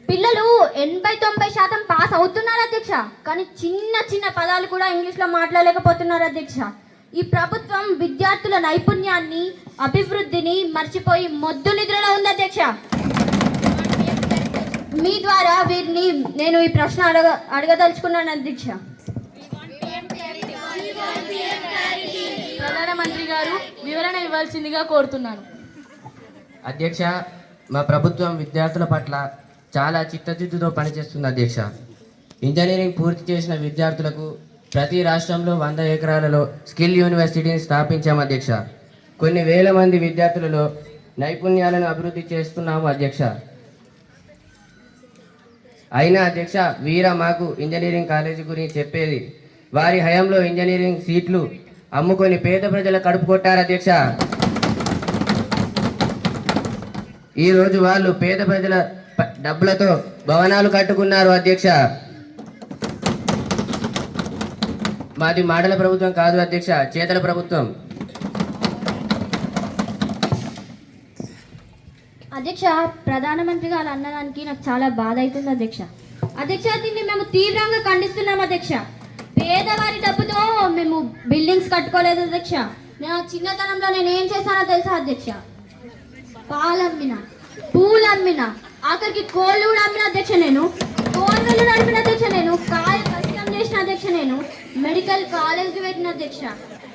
పిల్లలు 80-90% పాస్ అవుతున్నారు అధ్యక్ష, కానీ చిన్న చిన్న పదాలు కూడా ఇంగ్లీష్లో మాట్లాడలేకపోతున్నారు అధ్యక్ష. ఈ ప్రభుత్వం విద్యార్థుల నైపుణ్యాన్ని, అభివృద్ధిని మర్చిపోయి మొద్దు నిద్రలో ఉంది అధ్యక్ష. మీ ద్వారా వీరిని నేను ఈ ప్రశ్న అడగదలుచుకున్నాను అధ్యక్ష. ప్రధానమంత్రి గారు వివరణ ఇవ్వాల్సిందిగా కోరుతున్నాను. అధ్యక్ష, మా ప్రభుత్వం విద్యార్థుల పట్ల చాలా చిత్తశుద్ధితో పనిచేస్తుంది అధ్యక్ష. ఇంజనీరింగ్ పూర్తి చేసిన విద్యార్థులకు ప్రతి రాష్ట్రంలో 100 ఎకరాలలో స్కిల్ యూనివర్సిటీని స్థాపించాము అధ్యక్ష. కొన్ని వేల మంది విద్యార్థులలో నైపుణ్యాలను అభివృద్ధి చేస్తున్నాము అధ్యక్ష. అయినా అధ్యక్ష, మాకు ఇంజనీరింగ్ కాలేజీ గురించి చెప్పేది వారి హయాంలో ఇంజనీరింగ్ సీట్లు అమ్ముకొని పేద ప్రజల కడుపు కొట్టారు అధ్యక్ష. ఈరోజు వాళ్ళు పేద ప్రజల డబ్బులతో భవనాలు కట్టుకున్నారు అధ్యక్ష. మాది మాటల ప్రభుత్వం కాదు అధ్యక్ష, చేతల ప్రభుత్వం. అధ్యక్ష, ప్రధానమంత్రి గారు అన్నదానికి నాకు చాలా బాధ అవుతుంది అధ్యక్ష. దీన్ని మేము తీవ్రంగా ఖండిస్తున్నాం అధ్యక్ష. పేదవారి డబ్బుతో మేము బిల్డింగ్స్ కట్టుకోలేదు అధ్యక్ష. నా చిన్నతనంలో నేను ఏం చేశానో తెలుసా అధ్యక్ష? పాలమ్మిన, పూలమ్మిన, ఆఖరికి కోళ్ళు కూడా అమ్మిన అధ్యక్ష. నేను కోళ్ళు నడిపిన అధ్యక్ష. నేను కాయ కష్టం చేసిన అధ్యక్ష. నేను మెడికల్ కాలేజ్ పెట్టిన అధ్యక్ష.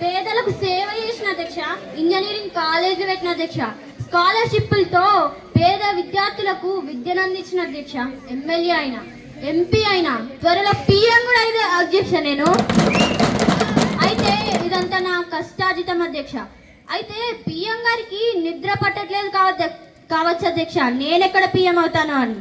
పేదలకు సేవ చేసిన అధ్యక్ష. ఇంజనీరింగ్ కాలేజ్ పెట్టిన అధ్యక్ష. స్కాలర్షిప్లతో పేద విద్యార్థులకు విద్యను అందించిన అధ్యక్ష. ఎమ్మెల్యే అయినా, ఎంపీ అయినా, త్వరలో పిఎం కూడా అయితే అధ్యక్ష నేను. అయితే ఇదంతా నా కష్టార్జితం అధ్యక్ష. అయితే పిఎం గారికి నిద్ర పట్టట్లేదు కావచ్చు అధ్యక్ష, నేనెక్కడ పిఎం అవుతాను అని.